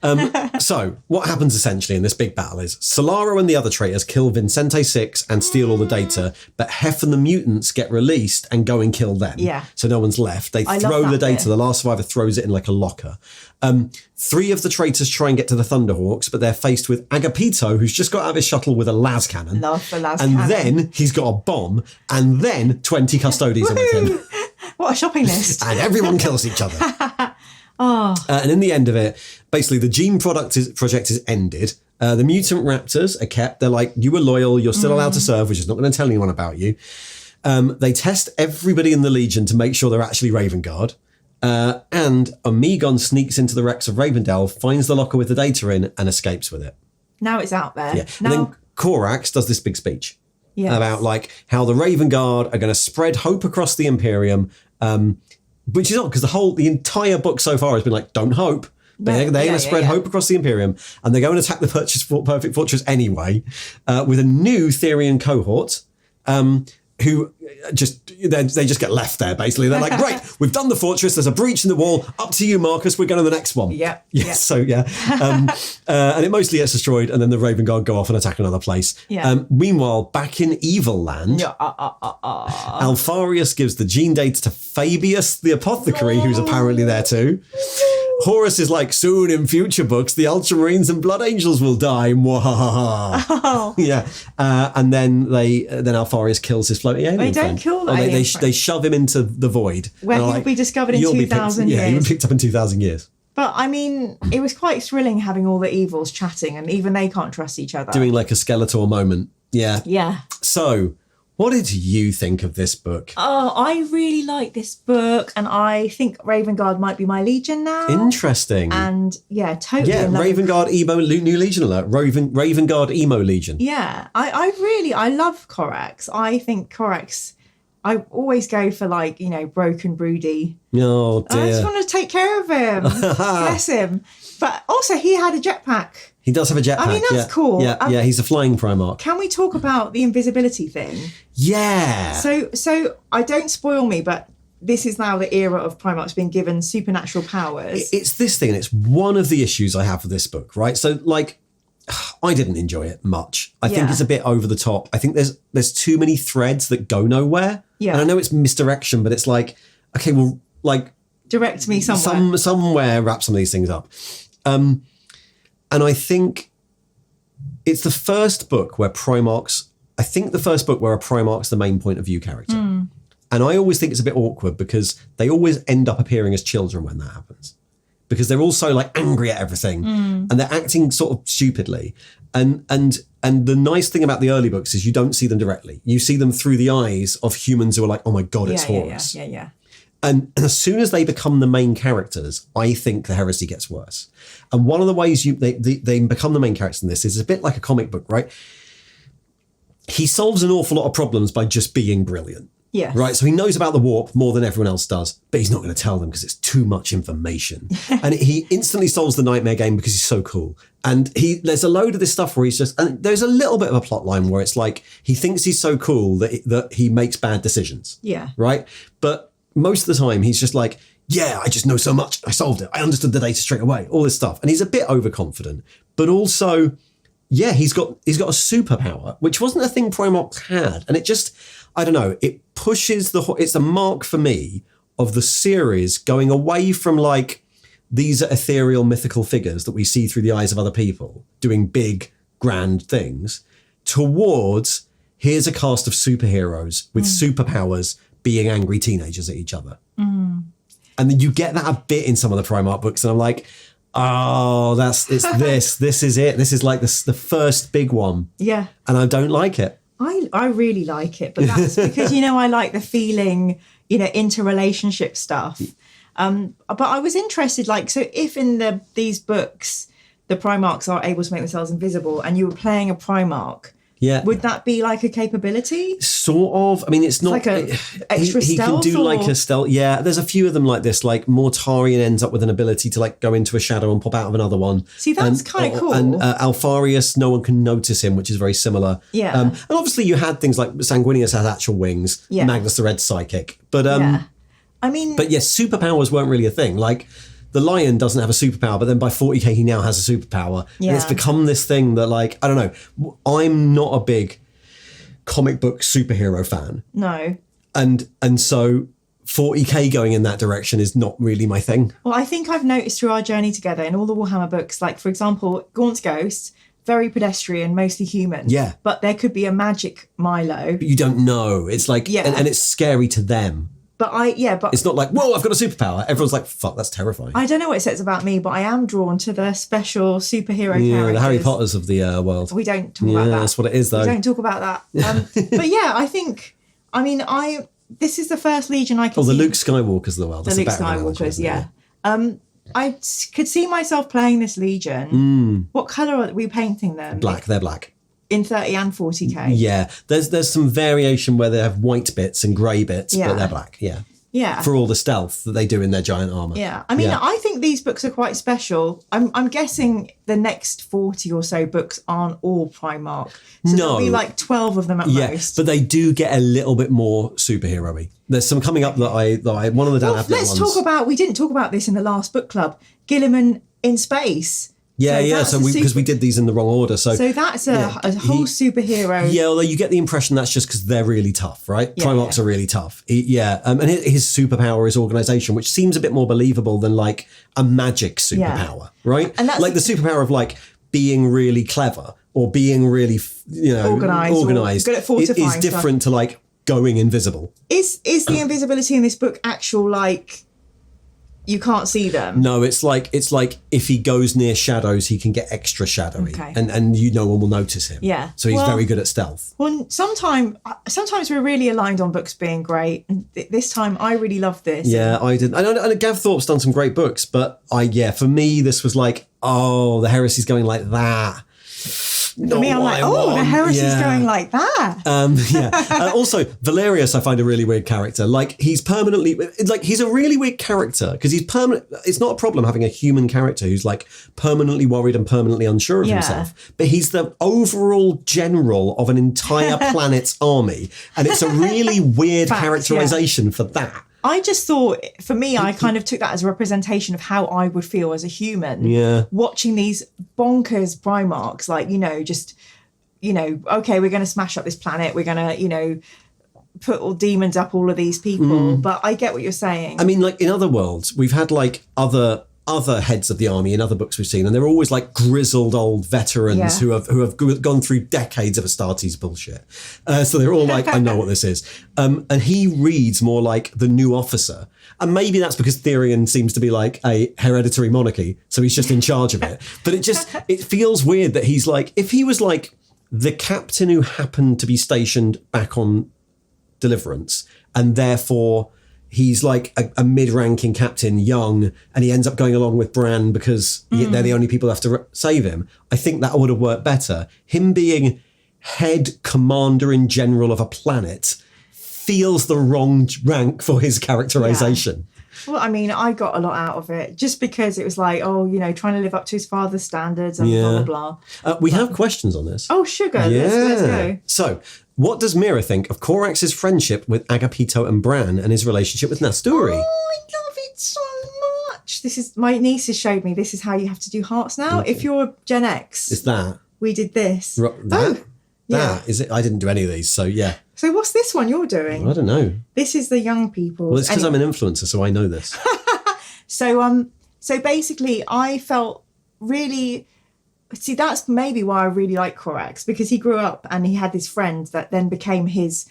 So, what happens essentially in this big battle is Solaro and the other traitors kill Vincente 6 and steal all the data, but Hef and the mutants get released and go and kill them. Yeah. So no one's left. They throw the data. The last survivor throws it in like a locker. 3 of the traitors try and get to the Thunderhawks, but they're faced with Agapito, who's just got out of his shuttle with a las cannon. Love the las cannon. And then he's got a bomb, and then 20 custodians are with him. What a shopping list. And everyone kills each other. And in the end of it, basically the gene project is ended. The mutant raptors are kept. They're like, you were loyal, you're still allowed to serve, which is not going to tell anyone about you. They test everybody in the Legion to make sure they're actually Raven Guard. And Amigon sneaks into the wrecks of Ravendell, finds the locker with the data in, and escapes with it. Now it's out there. Yeah. And then Corax does this big speech. Yes. About like how the Raven Guard are going to spread hope across the Imperium, which is odd because the entire book so far has been like, don't hope. They're going to spread hope across the Imperium, and they're going to attack the Perfect Fortress anyway, with a new Therian cohort, who they just get left there, basically. They're like, great, we've done the fortress, there's a breach in the wall, up to you, Marcus, we're going to the next one. Yeah. And it mostly gets destroyed, and then the Raven Guard go off and attack another place. Meanwhile, back in Evil Land, Alfarius gives the gene data to Fabius the Apothecary, who's apparently there too. Horus is like, soon in future books, the Ultramarines and Blood Angels will die. Oh. Yeah. And then Alfarius kills his floating alien They friend. don't kill the they shove him into the void. Where he'll be discovered in 2,000 years. Yeah, he'll be picked up in 2,000 years. But, I mean, it was quite thrilling having all the evils chatting, and even they can't trust each other. Doing like a Skeletor moment. Yeah. Yeah. So, What did you think of this book? Oh, I really like this book, and I think Ravengard might be my Legion now. Interesting. And yeah, totally. Yeah, Ravengard Emo New Legion alert. Ravengard Emo Legion. Yeah, I love Corax. I think Corax, I always go for like, broken broody. Oh dear. I just want to take care of him. Bless him. But also he had a jetpack. He does have a jetpack. I mean, that's cool. Yeah, he's a flying Primarch. Can we talk about the invisibility thing? Yeah. So I don't spoil me, but this is now the era of Primarchs being given supernatural powers. It's this thing, and it's one of the issues I have with this book, right? So, like, I didn't enjoy it much. I think it's a bit over the top. I think there's too many threads that go nowhere. Yeah. And I know it's misdirection, but it's like, okay, well, like... direct me somewhere. Somewhere wrap some of these things up. And I think it's the first book where Primarchs... I think the first book where a Primarch's the main point of view character. And I always think it's a bit awkward because they always end up appearing as children when that happens. Because they're all so like angry at everything and they're acting sort of stupidly. And the nice thing about the early books is you don't see them directly. You see them through the eyes of humans who are like, oh my God, it's Horus. Yeah. And as soon as they become the main characters, I think the heresy gets worse. And one of the ways they become the main characters in this is a bit like a comic book, right? He solves an awful lot of problems by just being brilliant. Yeah. Right. So he knows about the warp more than everyone else does, but he's not going to tell them because it's too much information. And he instantly solves the Knightmare game because he's so cool. And there's a load of this stuff where and there's a little bit of a plot line where it's like he thinks he's so cool that he makes bad decisions. Yeah. Right. But most of the time he's just like, yeah, I just know so much. I solved it. I understood the data straight away. All this stuff. And he's a bit overconfident, but also, yeah, he's got a superpower, which wasn't a thing Primarch had. And it just, I don't know, it pushes it's a mark for me of the series going away from like, these are ethereal mythical figures that we see through the eyes of other people doing big, grand things towards here's a cast of superheroes with superpowers being angry teenagers at each other. And then you get that a bit in some of the Primarch books. And I'm like, oh, this is it. This is like the first big one. Yeah. And I don't like it. I really like it, but that's because, I like the feeling, interrelationship stuff. But I was interested, so if in these books, the Primarchs are able to make themselves invisible and you were playing a Primarch, would that be like a capability? Sort of. I mean, it's not like a extra he stealth. He can do like a stealth. Yeah, there's a few of them like this. Like Mortarion ends up with an ability to like go into a shadow and pop out of another one. See, that's kind of cool. And Alfarius, no one can notice him, which is very similar. Yeah. And obviously you had things like Sanguinius has actual wings. Yeah. Magnus the Red psychic. But I mean, but yes, superpowers weren't really a thing. Like the Lion doesn't have a superpower, but then by 40k he now has a superpower. Yeah. And it's become this thing that like, I don't know, I'm not a big comic book superhero fan. No. And so 40k going in that direction is not really my thing. Well, I think I've noticed through our journey together in all the Warhammer books, like for example, Gaunt's Ghost, very pedestrian, mostly human. Yeah. But there could be a magic Milo. But you don't know. It's like, and it's scary to them. But it's not like, whoa, I've got a superpower. Everyone's like, fuck, that's terrifying. I don't know what it says about me, but I am drawn to the special superhero characters. The Harry Potters of the world. We don't talk about that. Yeah, that's what it is, though. We don't talk about that. But yeah, I think, this is the first Legion I can see. The Luke Skywalkers of the world. The Luke Skywalkers, yeah. I could see myself playing this Legion. What colour are we painting them? Black, they're black. In 30 and 40k. Yeah, there's some variation where they have white bits and grey bits, but they're black. Yeah. For all the stealth that they do in their giant armour. Yeah. I mean, I think these books are quite special. I'm guessing the next 40 or so books aren't all Primarch. So there'll be like 12 of them at most. But they do get a little bit more superhero-y. There's some coming up that I one of the Dan Abnett ones. We didn't talk about this in the last book club, Guilliman in Space. So because we did these in the wrong order. So that's a whole superhero. Yeah, although you get the impression that's just because they're really tough, right? Yeah, Primarchs are really tough. And his superpower is organization, which seems a bit more believable than like a magic superpower, right? And that's like the superpower of like being really clever or being really, organized. Good at fortifying is different to like going invisible. Is the invisibility in this book actual like you can't see them. No, it's like if he goes near shadows, he can get extra shadowy, and no one will notice him. Yeah, so he's very good at stealth. Well, sometimes we're really aligned on books being great, and this time I really loved this. Yeah, I did. And Gav Thorpe's done some great books, but for me, this was like, oh, the heresy's going like that. For me, I'm like, the heresy's going like that. Also, Valerius, I find a really weird character. Like, he's a really weird character because he's permanent. It's not a problem having a human character who's like permanently worried and permanently unsure of himself. But he's the overall general of an entire planet's army. And it's a really weird characterization for that. I just thought, for me, I kind of took that as a representation of how I would feel as a human. Yeah. Watching these bonkers Primarchs, like, okay, we're going to smash up this planet. We're going to, put all demons up all of these people. But I get what you're saying. I mean, like in other worlds, we've had like other heads of the army in other books we've seen, and they're always like grizzled old veterans who have gone through decades of Astartes bullshit. So they're all like, I know what this is. And he reads more like the new officer. And maybe that's because Therion seems to be like a hereditary monarchy, so he's just in charge of it. But it feels weird that he's like, if he was like the captain who happened to be stationed back on Deliverance, and therefore he's like a mid-ranking captain, young, and he ends up going along with Bran because they're the only people who have to save him. I think that would have worked better. Him being head commander in general of a planet feels the wrong rank for his characterization. Yeah. Well, I mean, I got a lot out of it just because it was like, trying to live up to his father's standards and blah, blah, blah. We have questions on this. Oh, sugar. Yeah. Let's go. So, what does Mira think of Corax's friendship with Agapito and Bran and his relationship with Nasturi? Oh, I love it so much. This is, my niece has showed me, this is how you have to do hearts now. Okay. If you're Gen X. Is that? We did this. Is it? I didn't do any of these, so yeah. So what's this one you're doing? I don't know. This is the young people. Well, it's because I'm an influencer, so I know this. So basically, I felt really. See, that's maybe why I really like Corax, because he grew up and he had this friend that then became his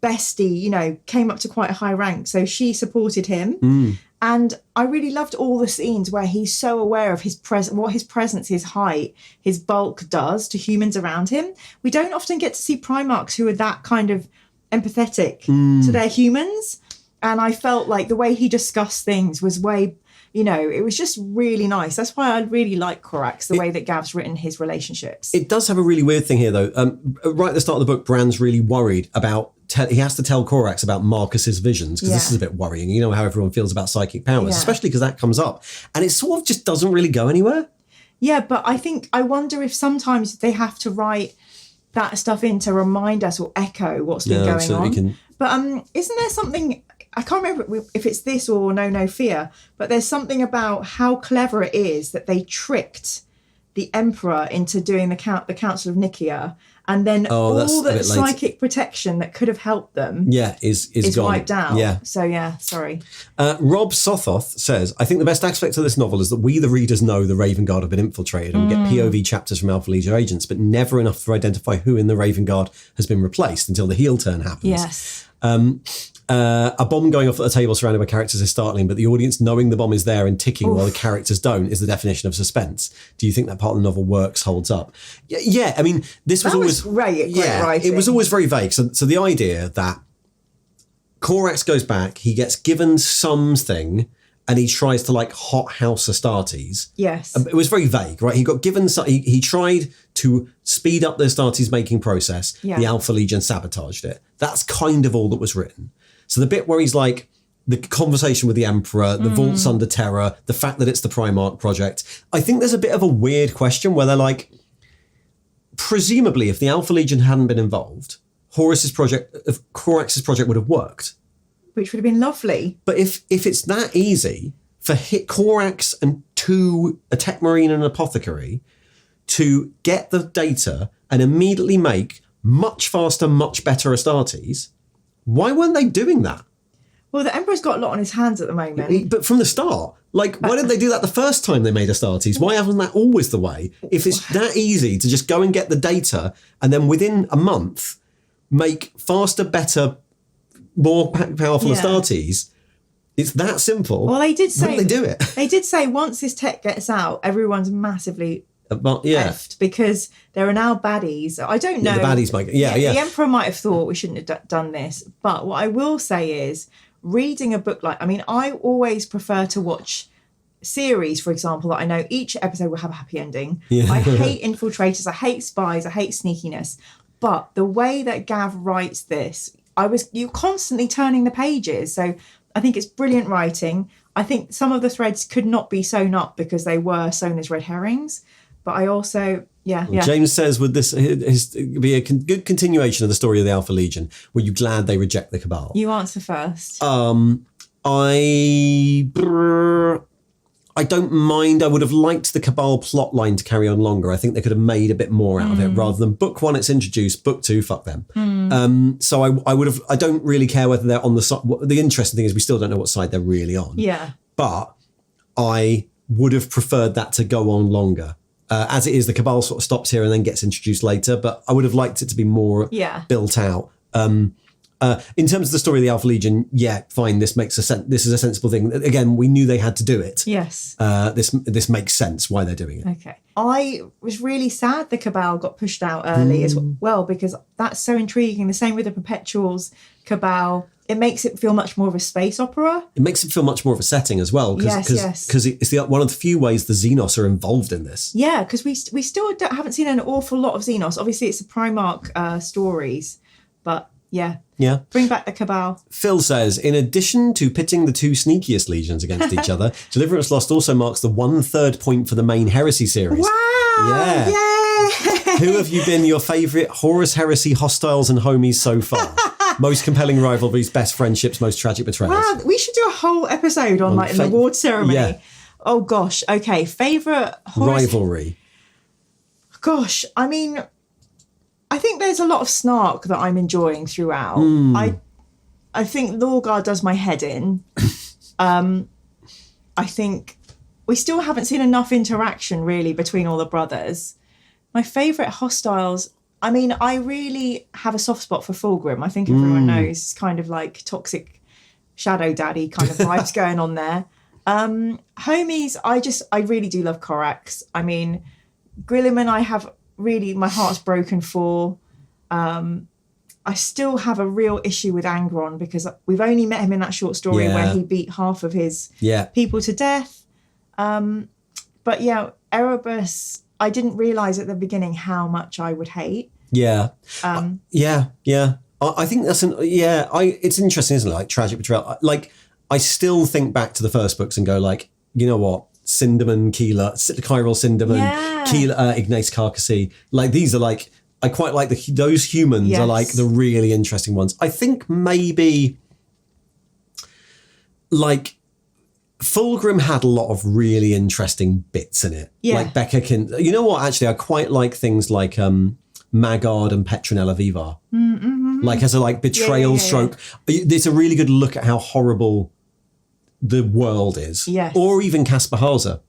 bestie. Came up to quite a high rank, so she supported him. And I really loved all the scenes where he's so aware of his what his presence, his height, his bulk does to humans around him. We don't often get to see Primarchs who are that kind of empathetic to their humans. And I felt like the way he discussed things was way, it was just really nice. That's why I really like Corax, the way that Gav's written his relationships. It does have a really weird thing here, though. Right at the start of the book, Bran's really worried about he has to tell Corax about Marcus's visions, because this is a bit worrying. You know how everyone feels about psychic powers, especially because that comes up. And it sort of just doesn't really go anywhere. Yeah, but I wonder if sometimes they have to write that stuff in to remind us or echo what's been going on. But isn't there something, I can't remember if it's this or No Fear, but there's something about how clever it is that they tricked the Emperor into doing the Council of Nicaea, and then all the psychic protection that could have helped them is gone. Wiped out. Yeah. So sorry. Rob Sothoth says, I think the best aspect of this novel is that we, the readers, know the Raven Guard have been infiltrated, and we get POV chapters from Alpha Legion agents, but never enough to identify who in the Raven Guard has been replaced until the heel turn happens. Yes. A bomb going off at the table surrounded by characters is startling, but the audience knowing the bomb is there and ticking while the characters don't is the definition of suspense. Do you think that part of the novel holds up? Yeah. I mean, this was always great. It was always very vague. So the idea that Corax goes back, he gets given something, and he tries to like hothouse Astartes. Yes. It was very vague, right? He got given he tried to speed up the Astartes making process. Yeah. The Alpha Legion sabotaged it. That's kind of all that was written. So the bit where he's like, the conversation with the Emperor, the vaults under Terra, the fact that it's the Primarch project, I think there's a bit of a weird question where they're like, presumably if the Alpha Legion hadn't been involved, Corax's project would have worked. Which would have been lovely. But if it's that easy for Corax and a Tech Marine and an Apothecary to get the data and immediately make much faster, much better Astartes, why weren't they doing that? Well, the Emperor's got a lot on his hands at the moment. But from the start, why didn't they do that the first time they made Astartes? Why haven't that always the way? If it's that easy to just go and get the data and then within a month make faster, better, more powerful Astartes, It's that simple. Well, they did say... Wouldn't they do it? They did say once this tech gets out, everyone's massively effed because there are now baddies. I don't know. The baddies might... Yeah. The Emperor might have thought we shouldn't have done this. But what I will say is, reading a book like... I mean, I always prefer to watch series, for example, that I know each episode will have a happy ending. Yeah. I hate infiltrators. I hate spies. I hate sneakiness. But the way that Gav writes this, you're constantly turning the pages. So... I think it's brilliant writing. I think some of the threads could not be sewn up because they were sewn as red herrings. But I also, yeah. James says, would this be a good continuation of the story of the Alpha Legion? Were you glad they reject the Cabal? You answer first. I don't mind. I would have liked the Cabal plot line to carry on longer. I think they could have made a bit more out of it rather than book 1, it's introduced, book 2, fuck them. So I would have, I don't really care whether they're on the side. The interesting thing is we still don't know what side they're really on. Yeah. But I would have preferred that to go on longer. As it is, the Cabal sort of stops here and then gets introduced later, but I would have liked it to be more built out. In terms of the story of the Alpha Legion, yeah, fine. This makes this is a sensible thing. Again, we knew they had to do it. Yes. This makes sense why they're doing it. Okay. I was really sad the Cabal got pushed out early as well, because that's so intriguing. The same with the Perpetuals, Cabal. It makes it feel much more of a space opera. It makes it feel much more of a setting as well, because it's one of the few ways the Xenos are involved in this. Yeah, because we still haven't seen an awful lot of Xenos. Obviously, it's the Primarch stories, but yeah. Bring back the Cabal. Phil says, in addition to pitting the two sneakiest legions against each other, Deliverance Lost also marks the 1/3 point for the main Heresy series. Wow! Yeah. Yay! Who have you been your favourite Horus Heresy hostiles and homies so far? Most compelling rivalries, best friendships, most tragic betrayals. Wow, we should do a whole episode on an award ceremony. Yeah. Oh gosh, okay. Favourite Horus... rivalry. Gosh, I mean... I think there's a lot of snark that I'm enjoying throughout. I think Lorgar does my head in. I think we still haven't seen enough interaction really between all the brothers. My favourite hostiles, I mean, I really have a soft spot for Fulgrim. I think everyone knows. It's kind of like toxic shadow daddy kind of vibes going on there. Homies, I really do love Corax. I mean, Grilliman, I have... really, my heart's broken for. I still have a real issue with Angron because we've only met him in that short story where he beat half of his people to death. But yeah, Erebus, I didn't realise at the beginning how much I would hate. Yeah. I think that's it's interesting, isn't it? Like tragic betrayal. Like I still think back to the first books and go like, you know what? Sindaman, Keeler, Chiral Sindaman, Keeler, Ignace Carcassy. Like these are like, I quite like those humans are like the really interesting ones. I think maybe like Fulgrim had a lot of really interesting bits in it. Yeah. Like Becca you know what? Actually, I quite like things like Magard and Petronella Vivar. Like as a like betrayal stroke. It's a really good look at how horrible the world is. Yes. Or even Caspar Hauser.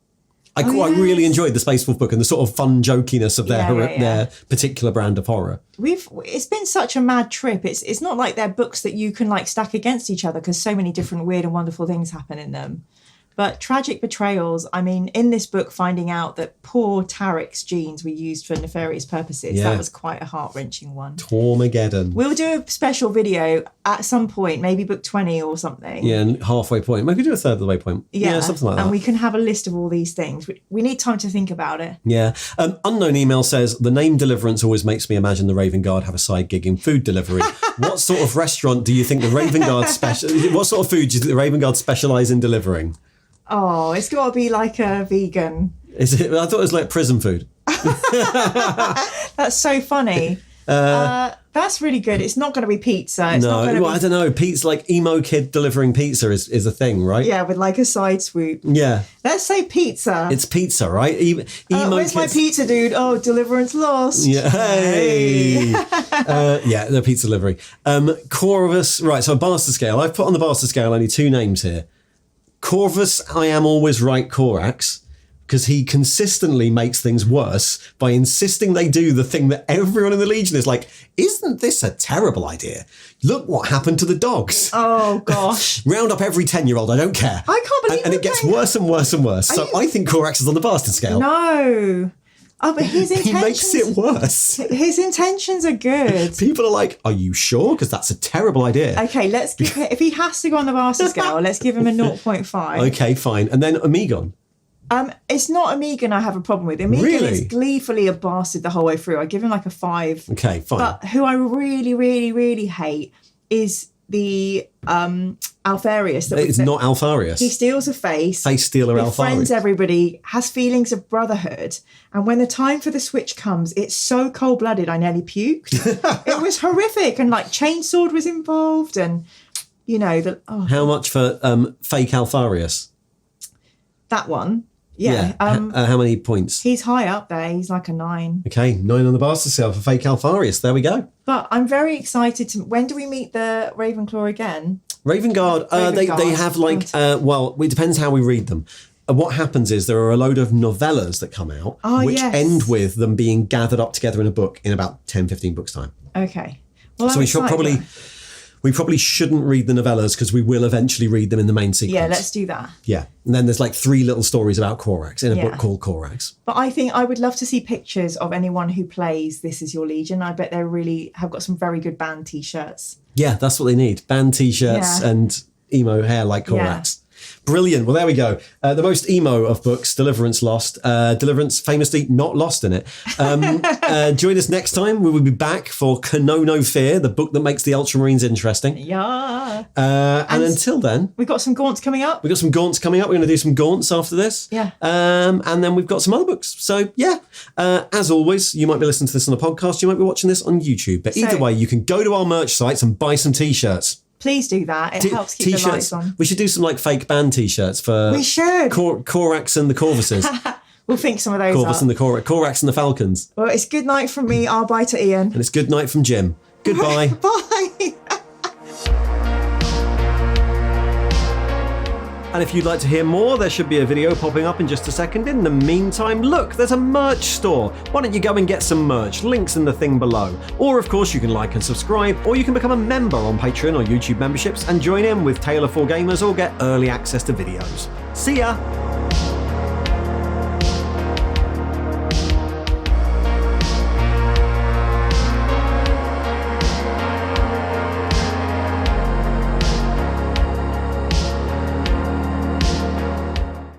I really enjoyed the Space Wolf book and the sort of fun jokiness of their particular brand of horror. It's been such a mad trip. It's not like they're books that you can like stack against each other because so many different weird and wonderful things happen in them. But tragic betrayals, I mean, in this book, finding out that poor Tarek's genes were used for nefarious purposes, that was quite a heart-wrenching one. Tormageddon. We'll do a special video at some point, maybe book 20 or something. Yeah, and halfway point. Maybe do a third of the way point. Yeah, something like that. And we can have a list of all these things. We need time to think about it. Yeah. Unknown email says, the name Deliverance always makes me imagine the Raven Guard have a side gig in food delivery. What sort of restaurant do you think the Raven Guard what sort of food do you think the Raven Guard specialise in delivering? Oh, it's got to be like a vegan. Is it? I thought it was like prison food. That's so funny. That's really good. It's not going to be pizza. It's not going to I don't know. Pizza, like emo kid delivering pizza is a thing, right? Yeah, with like a side swoop. Yeah. Let's say pizza. It's pizza, right? Where's my pizza, dude? Oh, Deliverance Lost. Yeah. Hey. The pizza delivery. Corvus. Right, so a Bastard scale. I've put on the Bastard scale only two names here. Corvus, I am always right, Corax. because he consistently makes things worse by insisting they do the thing that everyone in the Legion is like, isn't this a terrible idea? Look what happened to the dogs. Oh, gosh. Round up every 10-year-old, I don't care. I can't believe And it gets worse and worse and worse. So I think Corax is on the bastard scale. No. Oh, but his intentions... He makes it worse. His intentions are good. People are like, are you sure? Because that's a terrible idea. Okay, let's give him... If he has to go on the bastard scale, let's give him a 0.5. Okay, fine. And then Omegon. It's not Omegon I have a problem with. Omegon Really? is gleefully a bastard the whole way through. I give him like a 5. Okay, fine. But who I really, really, really hate is the Alfarius. It's not Alfarius. He steals a face. Face stealer Alfarius. Befriends everybody, has feelings of brotherhood. And when the time for the switch comes, it's so cold-blooded I nearly puked. It was horrific. And like Chainsword was involved and, you know... How much for fake Alfarius? That one. Yeah. How many points? He's high up there. He's like a 9. Okay, 9 on the bastard scale for fake Alfarius. There we go. But I'm very excited to... When do we meet the Ravenclaw again? Ravengard, they have like... well, it depends how we read them. What happens is there are a load of novellas that come out, which end with them being gathered up together in a book in about 10, 15 books' time. Okay. Well, so we probably shouldn't read the novellas because we will eventually read them in the main sequence. Yeah, let's do that. Yeah. And then there's like 3 little stories about Corax in a book called Corax. But I think I would love to see pictures of anyone who plays This Is Your Legion. I bet they really have got some very good band T-shirts. Yeah, that's what they need. Band T-shirts and emo hair like Corax. Brilliant. Well, there we go. The most emo of books, Deliverance Lost. Deliverance famously not lost in it. Join us next time. We will be back for Kanono Fear, the book that makes the Ultramarines interesting. Yeah. And until then... We've got some gaunts coming up. We've got some gaunts coming up. We're going to do some gaunts after this. Yeah. And then we've got some other books. So, yeah. As always, you might be listening to this on a podcast. You might be watching this on YouTube. But either way, you can go to our merch sites and buy some T-shirts. Please do that. It helps keep the lights on. We should do some like fake band T-shirts for... We should. Corax and the Corvuses. We'll think some of those Corvus up. and the Corax and the Falcons. Well, it's good night from me. I'll bye to Ian. And it's good night from Jim. Goodbye. Bye. And if you'd like to hear more, there should be a video popping up in just a second. In the meantime, look, there's a merch store. Why don't you go and get some merch? Links in the thing below. Or, of course, you can like and subscribe, or you can become a member on Patreon or YouTube memberships and join in with Taylor 4 Gamers or get early access to videos. See ya!